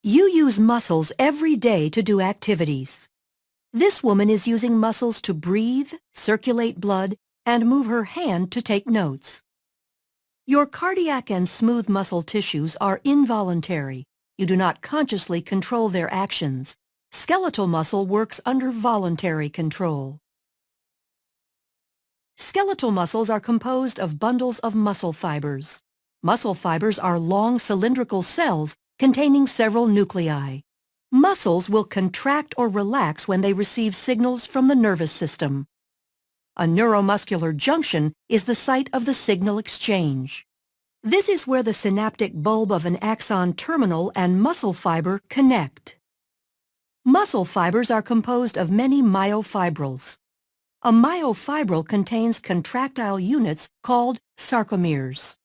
You use muscles every day to do activities. This woman is using muscles to breathe, circulate blood, and move her hand to take notes. Your cardiac and smooth muscle tissues are involuntary. You do not consciously control their actions. Skeletal muscle works under voluntary control. Skeletal muscles are composed of bundles of muscle fibers. Muscle fibers are long cylindrical cells containing several nuclei. Muscles will contract or relax when they receive signals from the nervous system. A neuromuscular junction is the site of the signal exchange. This is where the synaptic bulb of an axon terminal and muscle fiber connect. Muscle fibers are composed of many myofibrils. A myofibril contains contractile units called sarcomeres.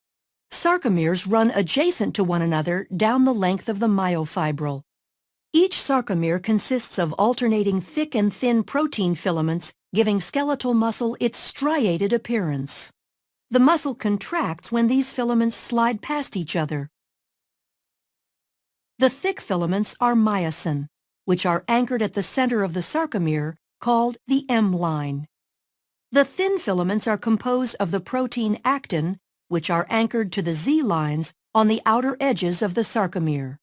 Sarcomeres run adjacent to one another down the length of the myofibril. Each sarcomere consists of alternating thick and thin protein filaments, giving skeletal muscle its striated appearance. The muscle contracts when these filaments slide past each other. The thick filaments are myosin, which are anchored at the center of the sarcomere, called the M line. The thin filaments are composed of the protein actin, which are anchored to the Z lines on the outer edges of the sarcomere.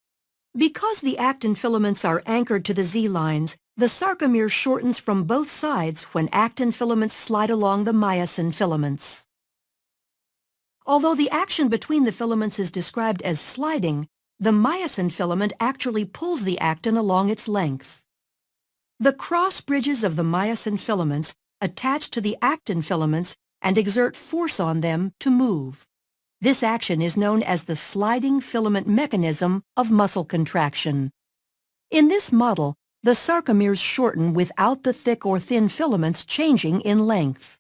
Because the actin filaments are anchored to the Z lines, the sarcomere shortens from both sides when actin filaments slide along the myosin filaments. Although the action between the filaments is described as sliding, the myosin filament actually pulls the actin along its length. The cross bridges of the myosin filaments attach to the actin filaments and exert force on them to move. This action is known as the sliding filament mechanism of muscle contraction. In this model, the sarcomeres shorten without the thick or thin filaments changing in length.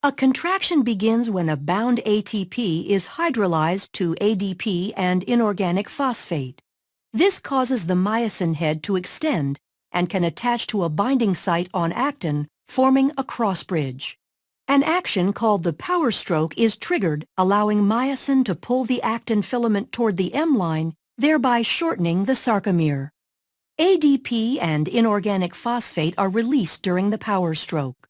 A contraction begins when a bound ATP is hydrolyzed to ADP and inorganic phosphate. This causes the myosin head to extend and can attach to a binding site on actin, forming a cross bridge. An action called the Powerstroke is triggered, allowing myosin to pull the actin filament toward the M line, thereby shortening the sarcomere. ADP and inorganic phosphate are released during the Powerstroke.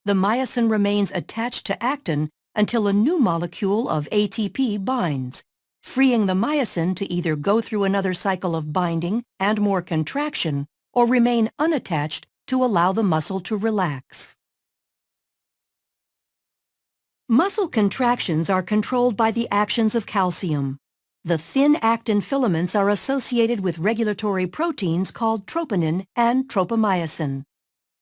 The myosin remains attached to actin until a new molecule of ATP binds, freeing the myosin to either go through another cycle of binding and more contraction or remain unattached to allow the muscle to relax. Muscle contractions are controlled by the actions of calcium. The thin actin filaments are associated with regulatory proteins called troponin and tropomyosin.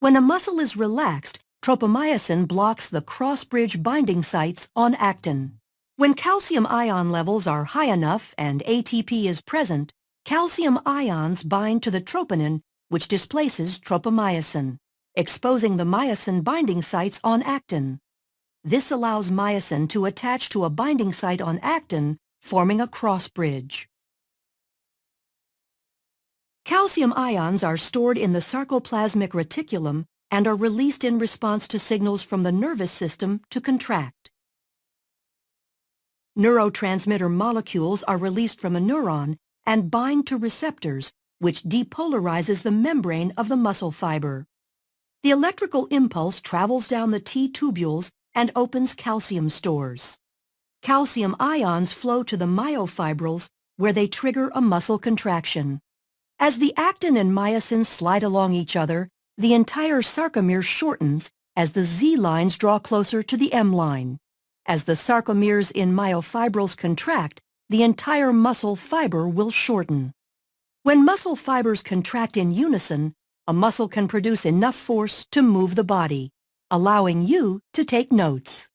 When a muscle is relaxed, tropomyosin blocks the cross-bridge binding sites on actin. When calcium ion levels are high enough and ATP is present, calcium ions bind to the troponin, which displaces tropomyosin, exposing the myosin binding sites on actin. This allows myosin to attach to a binding site on actin, forming a cross bridge. Calcium ions are stored in the sarcoplasmic reticulum and are released in response to signals from the nervous system to contract. Neurotransmitter molecules are released from a neuron and bind to receptors, which depolarizes the membrane of the muscle fiber. The electrical impulse travels down the T-tubules and opens calcium stores. Calcium ions flow to the myofibrils, where they trigger a muscle contraction. As the actin and myosin slide along each other, the entire sarcomere shortens as the Z lines draw closer to the M line. As the sarcomeres in myofibrils contract, the entire muscle fiber will shorten. When muscle fibers contract in unison, a muscle can produce enough force to move the body, allowing you to take notes.